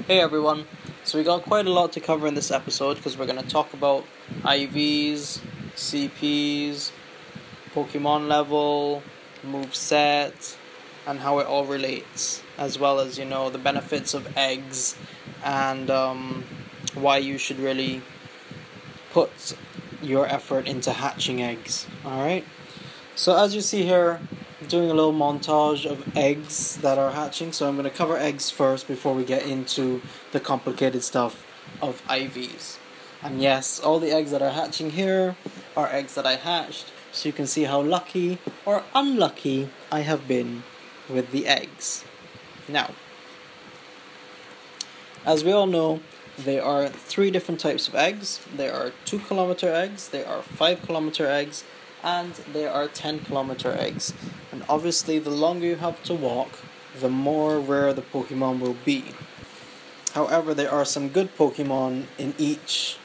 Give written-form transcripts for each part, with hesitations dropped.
Hey everyone, so we got quite a lot to cover in this episode because we're going to talk about IVs, CPs, Pokemon level, moveset, and how it all relates, as well as, the benefits of eggs and why you should really put your effort into hatching eggs, alright? So as you see here, I'm doing a little montage of eggs that are hatching. So I'm going to cover eggs first before we get into the complicated stuff of IVs. And yes, all the eggs that are hatching here are eggs that I hatched. So you can see how lucky or unlucky I have been with the eggs. Now, as we all know, there are 3 different types of eggs. There are 2-kilometer eggs, there are 5-kilometer eggs, and there are 10-kilometer eggs. And obviously, the longer you have to walk, the more rare the Pokemon will be. However, there are some good Pokemon in each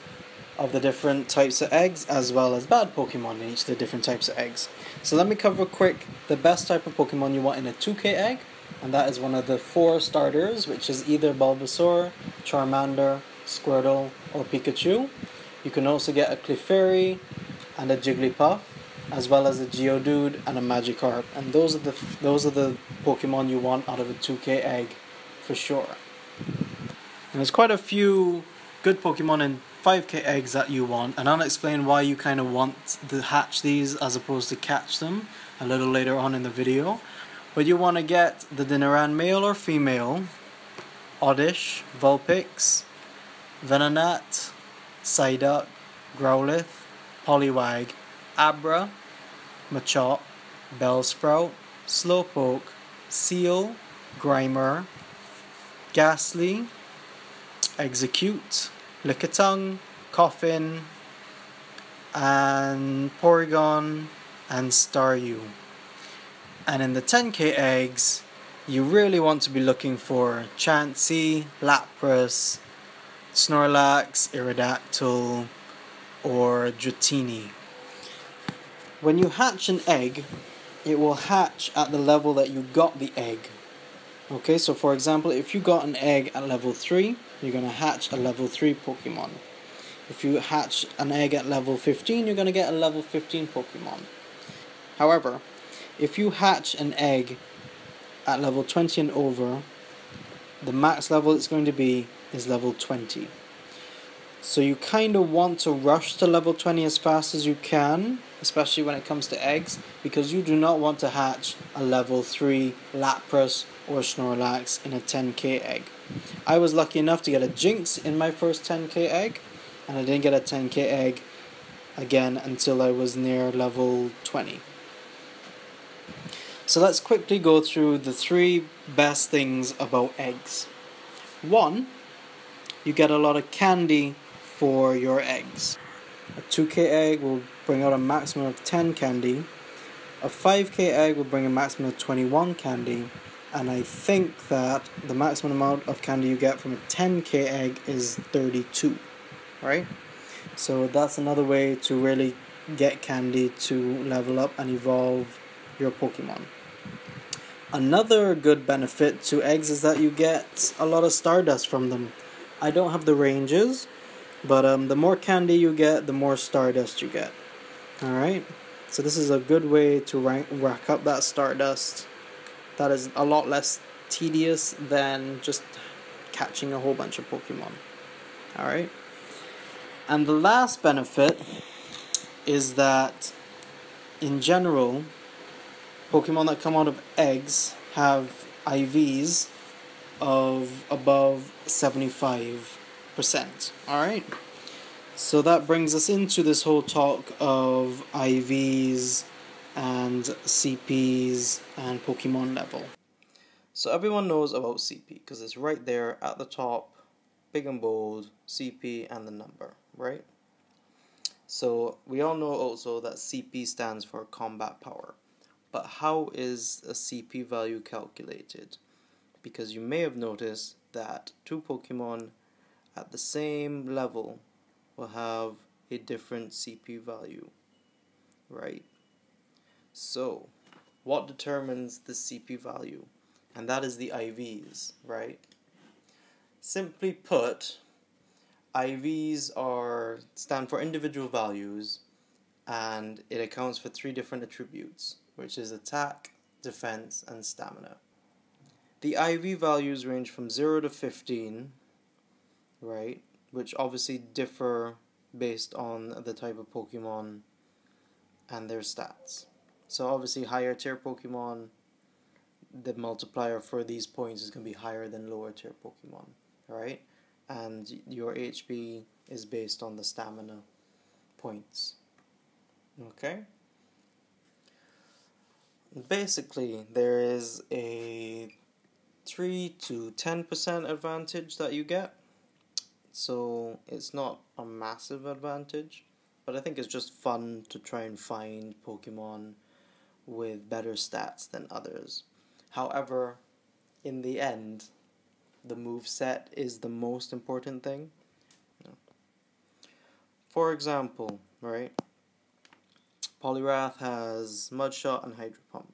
of the different types of eggs, as well as bad Pokemon in each of the different types of eggs. So let me cover quick the best type of Pokemon you want in a 2K egg, and that is one of the 4 starters, which is either Bulbasaur, Charmander, Squirtle, or Pikachu. You can also get a Clefairy and a Jigglypuff, as well as a Geodude and a Magikarp, and those are the Pokemon you want out of a 2K egg for sure. And there's quite a few good Pokemon in 5K eggs that you want, and I'll explain why you kind of want to hatch these as opposed to catch them a little later on in the video. But you want to get the Dinaran male or female, Oddish, Vulpix, Venonat, Psyduck, Growlithe, Poliwag, Abra, Machop, Bellsprout, Slowpoke, Seal, Grimer, Ghastly, Execute, Lickitung, Coffin, and Porygon, and Staryu. And in the 10K eggs, you really want to be looking for Chansey, Lapras, Snorlax, Aerodactyl, or Dratini. When you hatch an egg, it will hatch at the level that you got the egg. Okay, so for example, if you got an egg at level 3, you're going to hatch a level 3 Pokemon. If you hatch an egg at level 15, you're going to get a level 15 Pokemon. However, if you hatch an egg at level 20 and over, the max level it's going to be is level 20. So you kind of want to rush to level 20 as fast as you can, especially when it comes to eggs, because you do not want to hatch a level 3 Lapras or Snorlax in a 10K egg. I was lucky enough to get a Jinx in my first 10K egg, and I didn't get a 10K egg again until I was near level 20. So let's quickly go through the 3 best things about eggs. 1, you get a lot of candy for your eggs. A 2K egg will bring out a maximum of 10 candy. A 5K egg will bring a maximum of 21 candy. And I think that the maximum amount of candy you get from a 10K egg is 32, right? So that's another way to really get candy to level up and evolve your Pokemon. Another good benefit to eggs is that you get a lot of Stardust from them. I don't have the ranges, but the more candy you get, the more Stardust you get. Alright? So this is a good way to rack up that Stardust. That is a lot less tedious than just catching a whole bunch of Pokemon. Alright? And the last benefit is that, in general, Pokemon that come out of eggs have IVs of above 75%. Alright? So that brings us into this whole talk of IVs and CPs and Pokemon level. So everyone knows about CP because it's right there at the top, big and bold, CP and the number, right? So we all know also that CP stands for combat power. But how is a CP value calculated? Because you may have noticed that 2 Pokemon at the same level will have a different CP value, right? So, what determines the CP value? And that is the IVs, right? Simply put, IVs stand for individual values, and it accounts for 3 different attributes, which is attack, defense, and stamina. The IV values range from 0 to 15, right, which obviously differ based on the type of Pokemon and their stats. So obviously higher tier Pokemon, the multiplier for these points is going to be higher than lower tier Pokemon, right? And your HP is based on the stamina points. Okay? Basically, there is a 3 to 10% advantage that you get. So it's not a massive advantage, but I think it's just fun to try and find Pokemon with better stats than others. However, in the end, the moveset is the most important thing. For example, right? Poliwrath has Mudshot and Hydro Pump.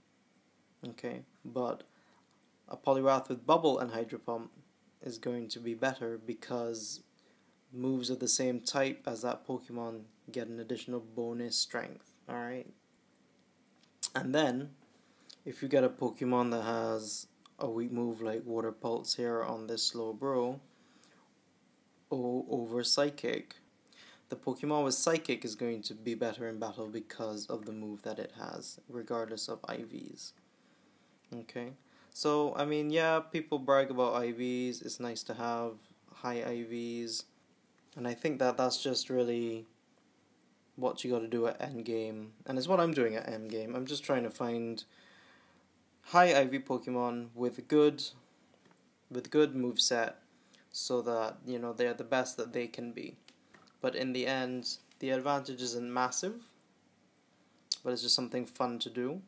Okay, but a Poliwrath with Bubble and Hydro Pump is going to be better because moves of the same type as that Pokemon get an additional bonus strength. Alright? And then, if you get a Pokemon that has a weak move like Water Pulse here on this Slowbro over Psychic, the Pokemon with Psychic is going to be better in battle because of the move that it has, regardless of IVs. Okay? So, I mean, yeah, people brag about IVs. It's nice to have high IVs. And I think that that's just really what you got to do at endgame. And it's what I'm doing at endgame. I'm just trying to find high IV Pokemon with good moveset so that, you know, they're the best that they can be. But in the end, the advantage isn't massive, but it's just something fun to do.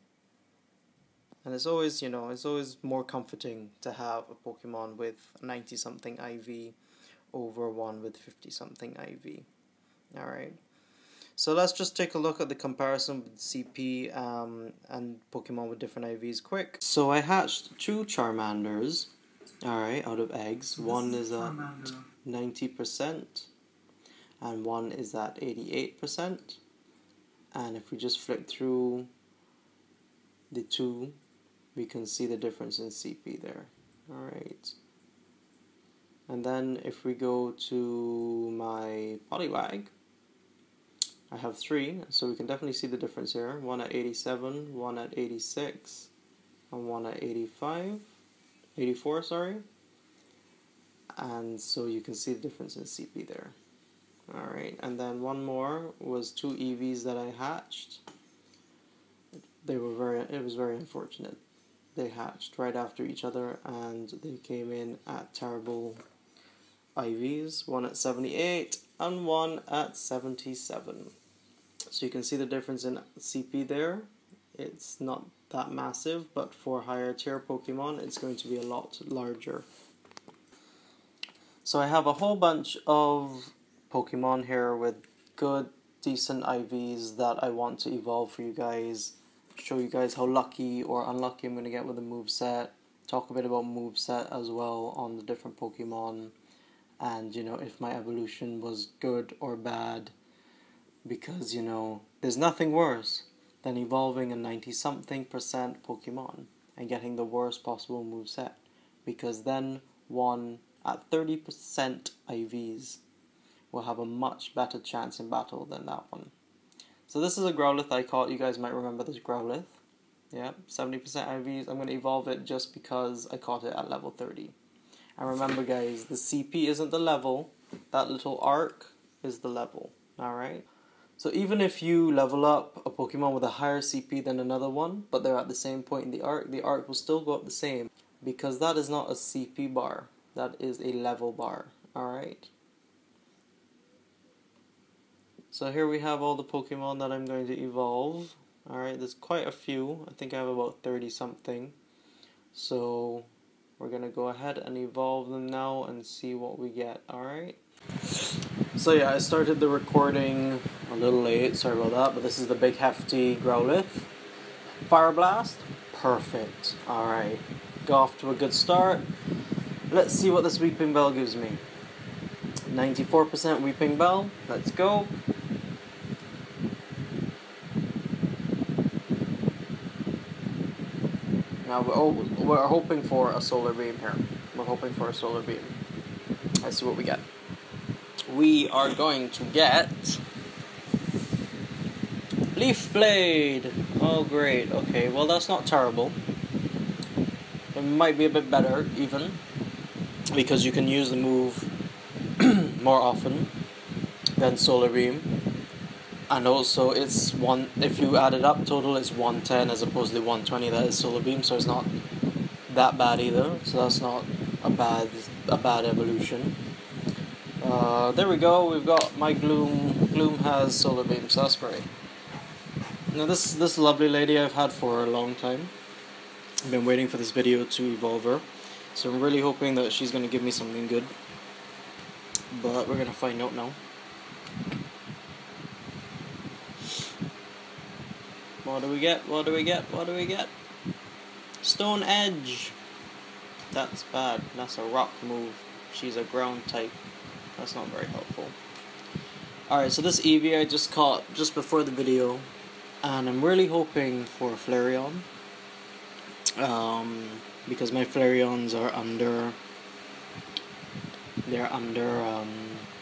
And it's always, you know, it's always more comforting to have a Pokemon with 90-something IV over one with 50-something IV. Alright. So let's just take a look at the comparison with CP and Pokemon with different IVs quick. So I hatched 2 Charmanders, alright, out of eggs. One is at 90%, and one is at 88%. And if we just flick through the 2, we can see the difference in CP there. Alright. And then if we go to my Poliwag, I have 3, so we can definitely see the difference here. One at 87, one at 86, and one at 84, sorry. And so you can see the difference in CP there. Alright, and then one more was 2 EVs that I hatched. It was very unfortunate. They hatched right after each other and they came in at terrible IVs, one at 78 and one at 77. So you can see the difference in CP there. It's not that massive, but for higher tier Pokemon, it's going to be a lot larger. So I have a whole bunch of Pokemon here with good, decent IVs that I want to evolve for you guys. Show you guys how lucky or unlucky I'm going to get with the moveset. Talk a bit about moveset as well on the different Pokemon. And, you know, if my evolution was good or bad. Because, you know, there's nothing worse than evolving a 90-something% Pokemon and getting the worst possible moveset. Because then one at 30% IVs will have a much better chance in battle than that one. So this is a Growlithe I caught. You guys might remember this Growlithe. Yeah, 70% IVs. I'm going to evolve it just because I caught it at level 30. And remember guys, the CP isn't the level. That little arc is the level. Alright? So even if you level up a Pokemon with a higher CP than another one, but they're at the same point in the arc will still go up the same. Because that is not a CP bar. That is a level bar. Alright? So here we have all the Pokemon that I'm going to evolve. Alright, there's quite a few. I think I have about 30 something. So we're going to go ahead and evolve them now and see what we get. Alright? So yeah, I started the recording a little late. Sorry about that. But this is the big hefty Growlithe. Fire Blast. Perfect. Alright. Got off to a good start. Let's see what this Weeping Bell gives me. 94% Weeping Bell. Let's go. Now we're hoping for a solar beam here. We're hoping for a solar beam. Let's see what we get. We are going to get Leaf Blade. Oh great, okay, well that's not terrible. It might be a bit better even, because you can use the move more often than Solar Beam. And also it's if you add it up total, it's 110 as opposed to the 120 that is Solar Beam, so it's not that bad either. So that's not a bad evolution. There we go, we've got my Gloom. Gloom has Solar Beam, so that's great. Now this lovely lady I've had for a long time. I've been waiting for this video to evolve her, so I'm really hoping that she's going to give me something good. But we're going to find out now. What do we get? What do we get? What do we get? Stone Edge. That's bad. That's a rock move. She's a ground type. That's not very helpful. Alright, so this Eevee I just caught just before the video, and I'm really hoping for a Flareon. Because my Flareons are under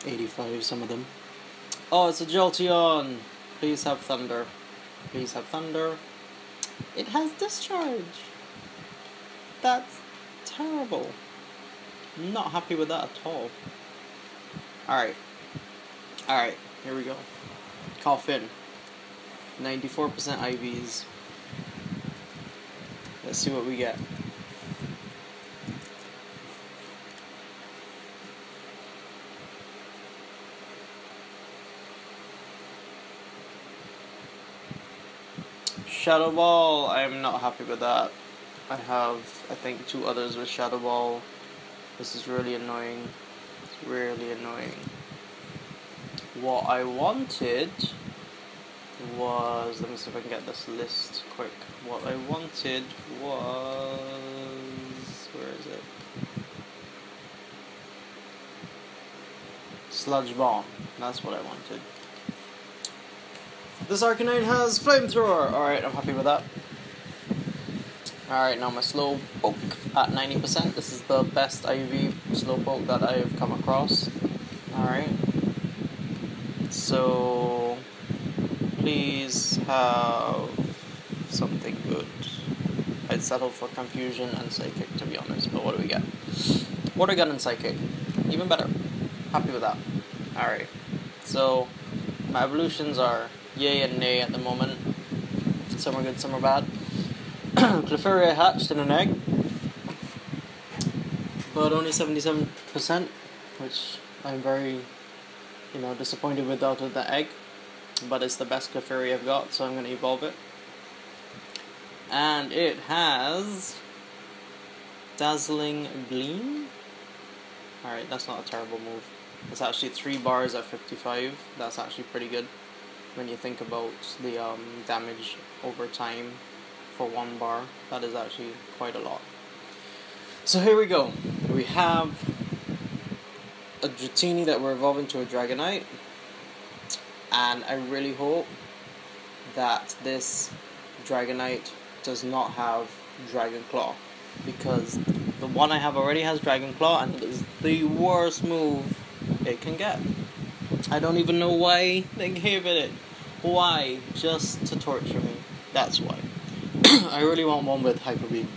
85, some of them. Oh, it's a Jolteon! Please have Thunder. Please have Thunder. It has Discharge! That's terrible. I'm not happy with that at all. Alright, here we go. Coffin. 94% IVs. Let's see what we get. Shadow Ball, I'm not happy with that. I think 2 others with Shadow Ball. This is really annoying. It's really annoying. What I wanted was, let me see if I can get this list quick. What I wanted was, where is it? Sludge Bomb. That's what I wanted. This Arcanine has Flamethrower. Alright, I'm happy with that. Alright, now my Slowpoke at 90%. This is the best IV Slowpoke that I've come across. Alright. So please have something good. I'd settle for Confusion and Psychic, to be honest, but what do we get? Water Gun and Psychic. Even better. Happy with that. Alright. So my evolutions are yay and nay at the moment. Some are good, some are bad. Clefairy hatched in an egg, but only 77%, which I'm very, disappointed with out of the egg. But it's the best Clefairy I've got, so I'm going to evolve it. And it has Dazzling Gleam. Alright, that's not a terrible move. It's actually 3 bars at 55. That's actually pretty good when you think about the damage over time for 1 bar. That is actually quite a lot. So here we go. We have a Dratini that we're evolving to a Dragonite. And I really hope that this Dragonite does not have Dragon Claw, because the one I have already has Dragon Claw, and it is the worst move it can get. I don't even know why they gave it. Why? Just to torture me. That's why. I really want one with Hyper Beam.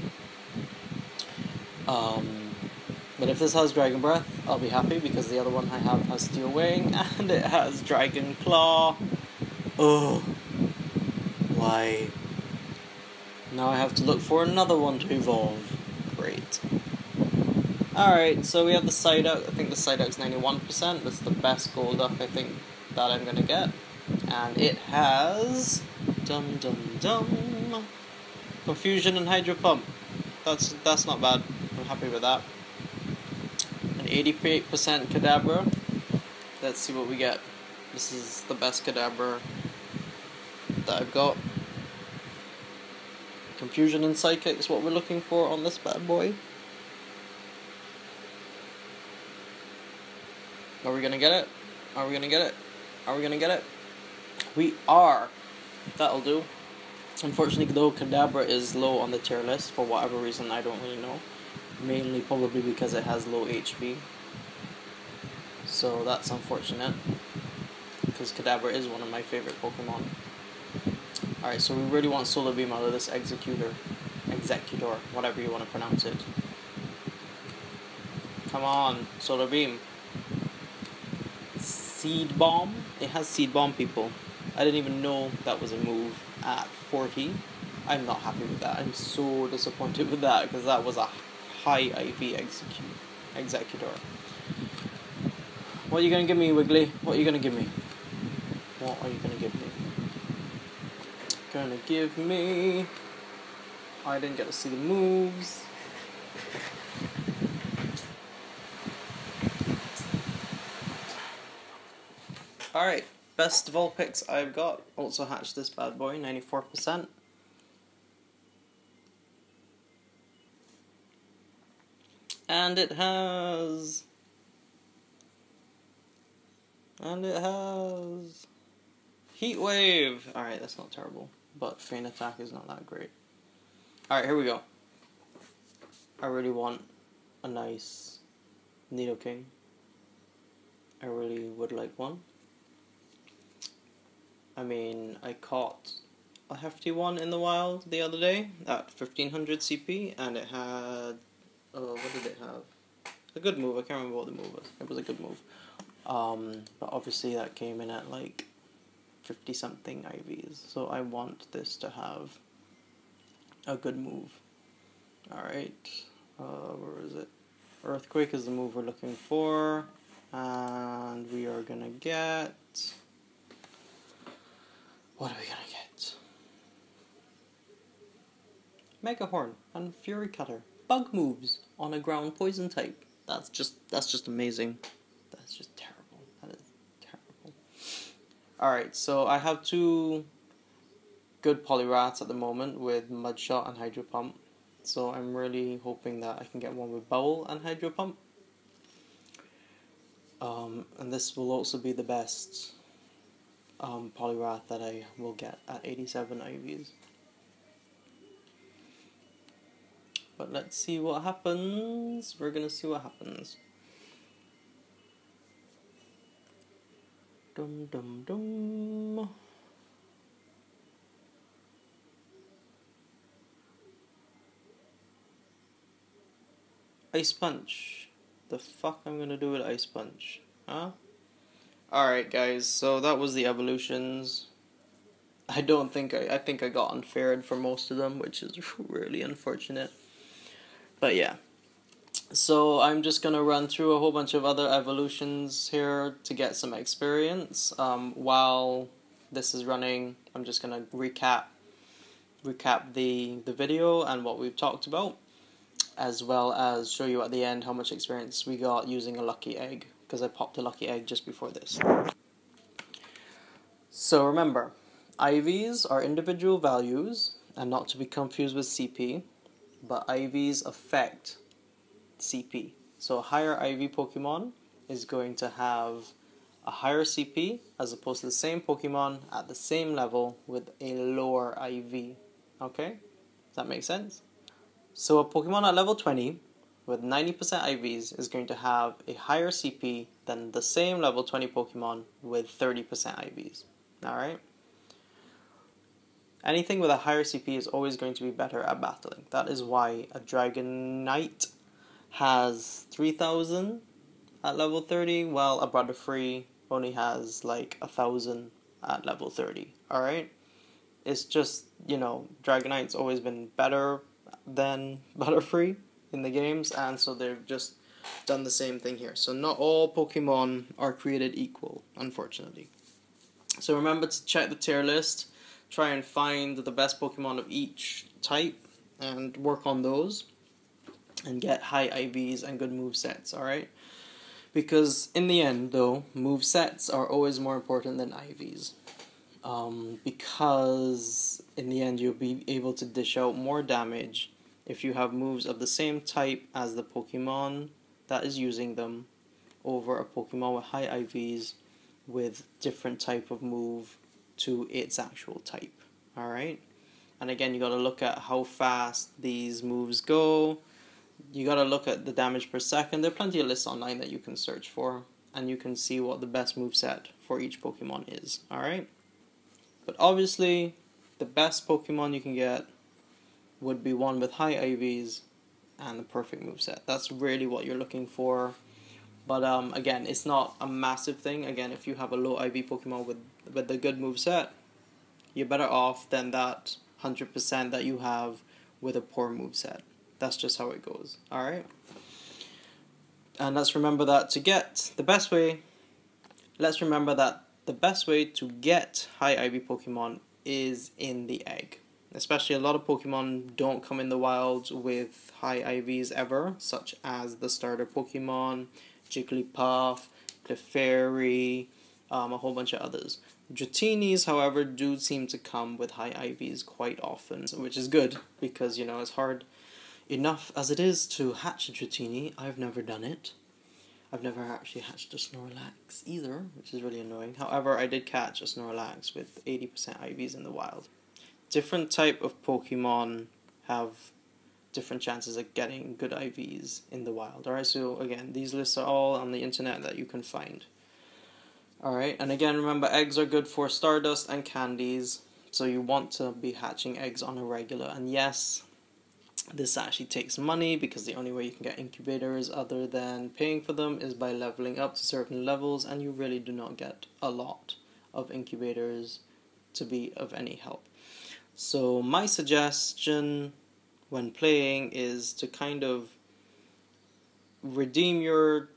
But if this has Dragon Breath, I'll be happy, because the other one I have has Steel Wing, and it has Dragon Claw. Oh, why? Now I have to look for another one to evolve. Great. Alright, so we have the Psyduck. I think the Psyduck's 91%. That's the best Golduck I think that I'm gonna get. And it has Confusion and Hydro Pump. That's not bad. I'm happy with that. An 88% Kadabra. Let's see what we get. This is the best Kadabra that I've got. Confusion and Psychic is what we're looking for on this bad boy. Are we gonna get it? Are we gonna get it? Are we gonna get it? We are. That'll do. Unfortunately, though, Kadabra is low on the tier list for whatever reason, I don't really know. Mainly probably because it has low HP. So that's unfortunate. Because Kadabra is one of my favorite Pokemon. Alright, so we really want Solar Beam out of this Executor, whatever you want to pronounce it. Come on, Solar Beam. Seed Bomb? It has Seed Bomb, people. I didn't even know that was a move at 40. I'm not happy with that. I'm so disappointed with that because that was a high IV Executor. What are you gonna give me, Wiggly? What are you gonna give me? What are you gonna give me? Gonna give me... I didn't get to see the moves. Alright, best of all picks I've got. Also hatched this bad boy, 94%. And it has... Heat Wave! Alright, that's not terrible. But Feint Attack is not that great. Alright, here we go. I really want a nice Nidoking. I really would like one. I mean, I caught a hefty one in the wild the other day at 1500 CP, and it had... what did it have? A good move. I can't remember what the move was. It was a good move. But obviously that came in at like 50 something IVs. So I want this to have a good move. Alright. Where is it? Earthquake is the move we're looking for. And we are gonna get... What are we gonna get? Mega Horn and Fury Cutter. Bug moves on a ground poison type. That's just amazing. That's just terrible. That is terrible. Alright, so I have two good Polyrats at the moment with Mudshot and Hydro Pump. So I'm really hoping that I can get one with Bowl and Hydro Pump. And this will also be the best Poliwrath that I will get at 87 IVs. But let's see what happens. We're gonna see what happens. Dum dum dum. Ice Punch. The fuck I'm gonna do with Ice Punch? Huh? Alright guys, so that was the evolutions. I think I got unfaired for most of them, which is really unfortunate. But yeah. So I'm just gonna run through a whole bunch of other evolutions here to get some experience. While this is running, I'm just gonna recap the video and what we've talked about, as well as show you at the end how much experience we got using a lucky egg, because I popped a lucky egg just before this. So remember, IVs are individual values, and not to be confused with CP, but IVs affect CP. So a higher IV Pokemon is going to have a higher CP as opposed to the same Pokemon at the same level with a lower IV. Okay? Does that make sense? So a Pokemon at level 20 with 90% IVs is going to have a higher CP than the same level 20 Pokemon with 30% IVs. Alright? Anything with a higher CP is always going to be better at battling. That is why a Dragonite has 3,000 at level 30, while a Butterfree only has like 1,000 at level 30. Alright? It's just, you know, Dragonite's always been better than Butterfree in the games, and so they've just done the same thing here. So not all Pokemon are created equal, unfortunately. So remember to check the tier list, try and find the best Pokemon of each type, and work on those, and get high IVs and good movesets, alright? Because in the end, though, movesets are always more important than IVs. Because in the end you'll be able to dish out more damage if you have moves of the same type as the Pokemon that is using them, over a Pokemon with high IVs with different type of move to its actual type. Alright? And again, you gotta look at how fast these moves go. You gotta look at the damage per second. There are plenty of lists online that you can search for, and you can see what the best moveset for each Pokemon is. Alright? But obviously, the best Pokemon you can get would be one with high IVs and the perfect moveset. That's really what you're looking for. But again, it's not a massive thing. Again, if you have a low IV Pokemon with a good moveset, you're better off than that 100% that you have with a poor moveset. That's just how it goes. Alright? And let's remember that the best way to get high IV Pokemon is in the egg. Especially a lot of Pokemon don't come in the wild with high IVs ever, such as the starter Pokemon, Jigglypuff, Clefairy, a whole bunch of others. Dratinis, however, do seem to come with high IVs quite often, which is good because, you know, it's hard enough as it is to hatch a Dratini. I've never done it. I've never actually hatched a Snorlax either, which is really annoying. However, I did catch a Snorlax with 80% IVs in the wild. Different type of Pokemon have different chances of getting good IVs in the wild. Alright, so again, these lists are all on the internet that you can find. Alright, and again, remember, eggs are good for Stardust and candies, so you want to be hatching eggs on a regular. And yes, this actually takes money, because the only way you can get incubators other than paying for them is by leveling up to certain levels, and you really do not get a lot of incubators to be of any help. So my suggestion when playing is to kind of redeem your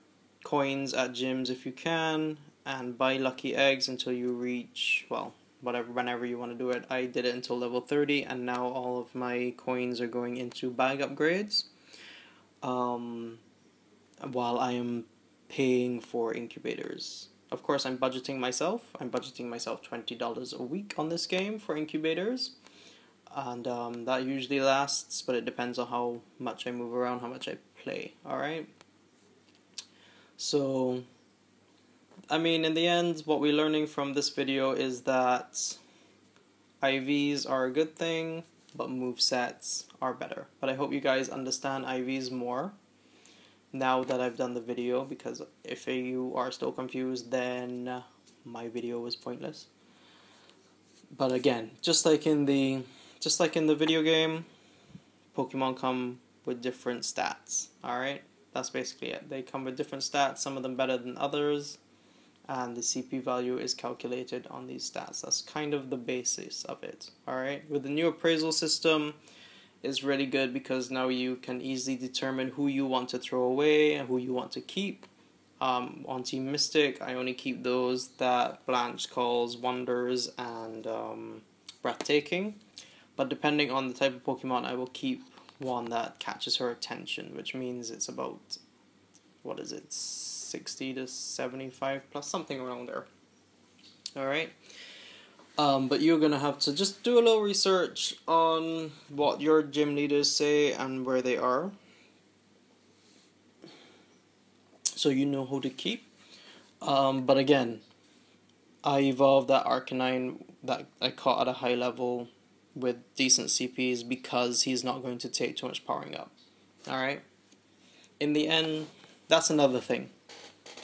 coins at gyms if you can, and buy lucky eggs until you reach, well, whenever you want to do it. I did it until level 30, and now all of my coins are going into bag upgrades, while I am paying for incubators. Of course, I'm budgeting myself $20 a week on this game for incubators, and that usually lasts, but it depends on how much I move around, how much I play. Alright? So, I mean, in the end, what we're learning from this video is that IVs are a good thing, but movesets are better. But I hope you guys understand IVs more now that I've done the video, because if you are still confused, then my video was pointless. But again, just like in the video game, Pokemon come with different stats. Alright? That's basically it. They come with different stats, some of them better than others, and the CP value is calculated on these stats. That's kind of the basis of it. Alright? With the new appraisal system, it's really good because now you can easily determine who you want to throw away and who you want to keep. On Team Mystic, I only keep those that Blanche calls Wonders and Breathtaking. But depending on the type of Pokemon, I will keep one that catches her attention, which means it's about, 60 to 75 plus, something around there. Alright? But you're going to have to just do a little research on what your gym leaders say and where they are, so you know who to keep. But again, I evolved that Arcanine that I caught at a high level with decent CPs because he's not going to take too much powering up. Alright? In the end, that's another thing.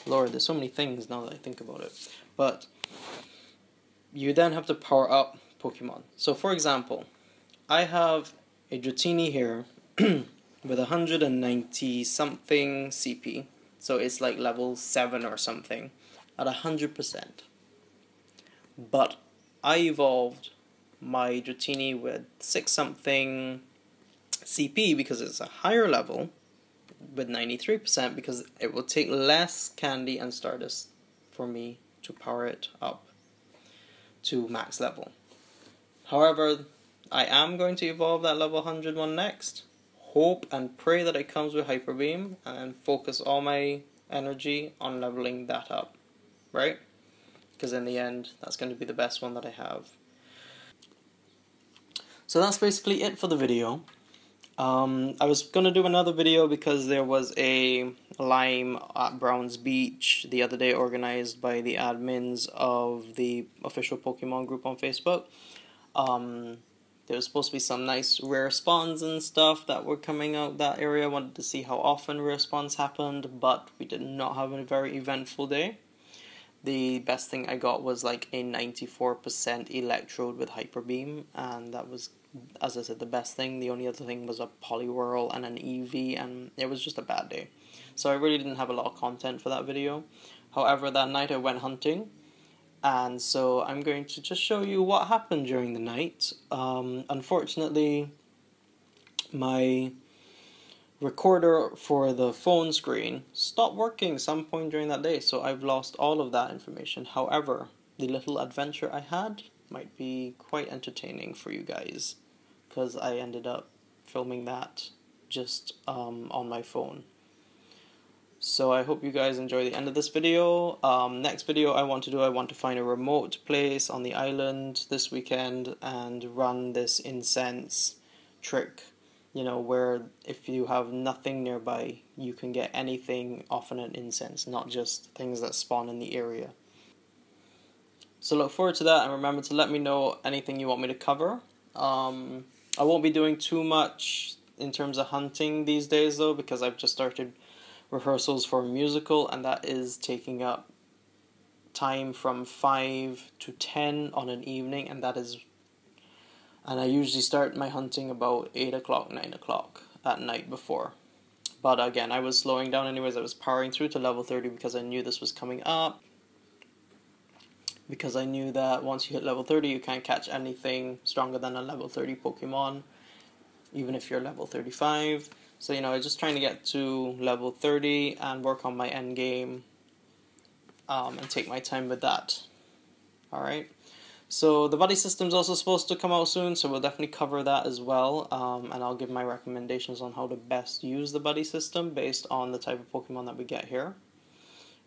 Lord, there's so many things now that I think about it. But you then have to power up Pokemon. So for example, I have a Dratini here with 190 something CP. So it's like level 7 or something at 100%. But I evolved my Dratini with 6 something CP because it's a higher level with 93%, because it will take less candy and Stardust for me to power it up to max level. However, I am going to evolve that level 100 one next. Hope and pray that it comes with Hyper Beam, and focus all my energy on leveling that up, right? Because in the end, that's going to be the best one that I have. So that's basically it for the video. I was gonna do another video because there was a Lime at Browns Beach the other day organized by the admins of the official Pokemon group on Facebook. There was supposed to be some nice rare spawns and stuff that were coming out that area. I wanted to see how often rare spawns happened, but we did not have a very eventful day. The best thing I got was like a 94% Electrode with Hyper Beam, and that was, as I said, the best thing. The only other thing was a Poliwhirl and an EV, and it was just a bad day. So I really didn't have a lot of content for that video. However, that night I went hunting, and so I'm going to just show you what happened during the night. Unfortunately, my recorder for the phone screen stopped working some point during that day, so I've lost all of that information. However, the little adventure I had might be quite entertaining for you guys, because I ended up filming that just on my phone. So I hope you guys enjoy the end of this video. Next video I want to find a remote place on the island this weekend and run this incense trick. You know, where if you have nothing nearby, you can get anything off an incense, not just things that spawn in the area. So look forward to that, and remember to let me know anything you want me to cover. I won't be doing too much in terms of hunting these days though, because I've just started rehearsals for a musical, and that is taking up time from 5 to 10 on an evening, and I usually start my hunting about 8 o'clock, 9 o'clock at night before. But again, I was slowing down anyways. I was powering through to level 30 because I knew this was coming up. Because I knew that once you hit level 30, you can't catch anything stronger than a level 30 Pokemon, even if you're level 35. So, you know, I was just trying to get to level 30 and work on my end game and take my time with that. Alright. So the buddy system is also supposed to come out soon, so we'll definitely cover that as well, and I'll give my recommendations on how to best use the buddy system based on the type of Pokemon that we get here.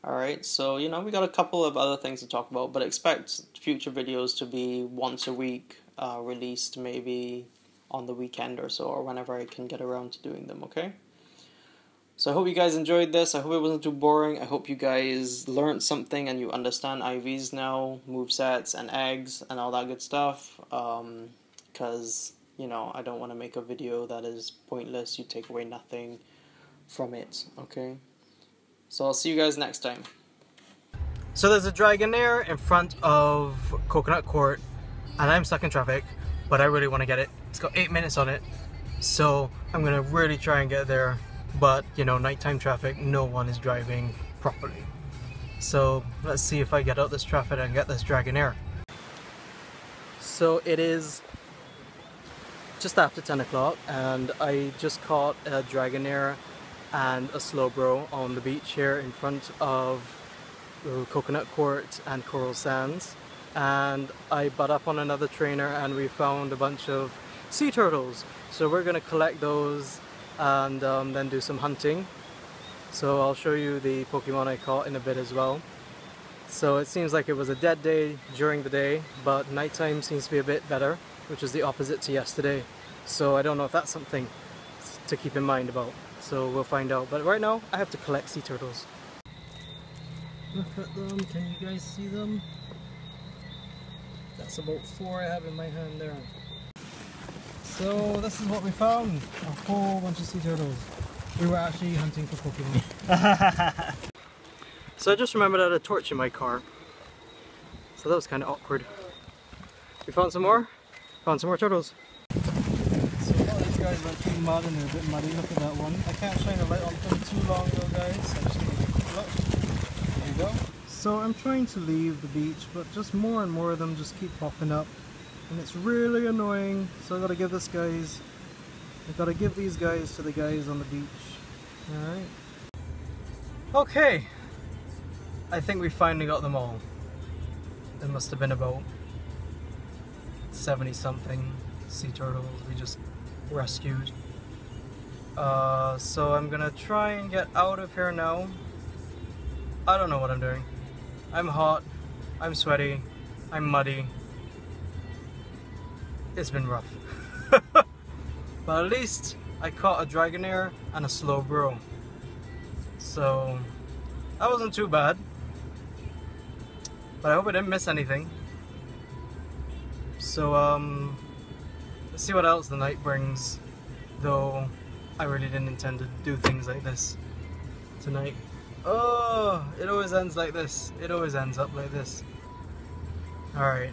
Alright, so you know, we got a couple of other things to talk about, but expect future videos to be once a week, released maybe on the weekend or so, or whenever I can get around to doing them, okay? So I hope you guys enjoyed this. I hope it wasn't too boring. I hope you guys learned something and you understand IVs now, movesets and eggs and all that good stuff. Because, you know, I don't want to make a video that is pointless. You take away nothing from it, okay? So I'll see you guys next time. So there's a Dragonair in front of Coconut Court, and I'm stuck in traffic, but I really want to get it. It's got 8 minutes on it, so I'm going to really try and get there. But, you know, nighttime traffic, no one is driving properly. So, let's see if I get out this traffic and get this Dragonair. So, it is just after 10 o'clock, and I just caught a Dragonair and a Slowbro on the beach here in front of Coconut Court and Coral Sands. And I butt up on another trainer and we found a bunch of sea turtles. So, we're going to collect those and then do some hunting. So I'll show you the Pokemon I caught in a bit as well. So it seems like it was a dead day during the day, but nighttime seems to be a bit better, which is the opposite to yesterday. So I don't know if that's something to keep in mind about. So we'll find out. But right now I have to collect sea turtles. Look at them, can you guys see them? That's about 4 I have in my hand there. So this is what we found, a whole bunch of sea turtles. We were actually hunting for Pokemon. So I just remembered I had a torch in my car. So that was kind of awkward. We found some more turtles. So a lot of these guys went through mud and they're a bit muddy, look at that one. I can't shine a light on them too long though guys, I'm just going to take a look. There you go. So I'm trying to leave the beach, but just more and more of them just keep popping up. And it's really annoying, so I gotta give these guys to the guys on the beach. Alright. Okay. I think we finally got them all. There must have been about 70 something sea turtles we just rescued. So I'm gonna try and get out of here now. I don't know what I'm doing. I'm hot, I'm sweaty, I'm muddy. It's been rough. But at least I caught a Dragonair and a Slowbro. So that wasn't too bad. But I hope I didn't miss anything. So let's see what else the night brings. Though I really didn't intend to do things like this tonight. Oh, it always ends like this. It always ends up like this. Alright.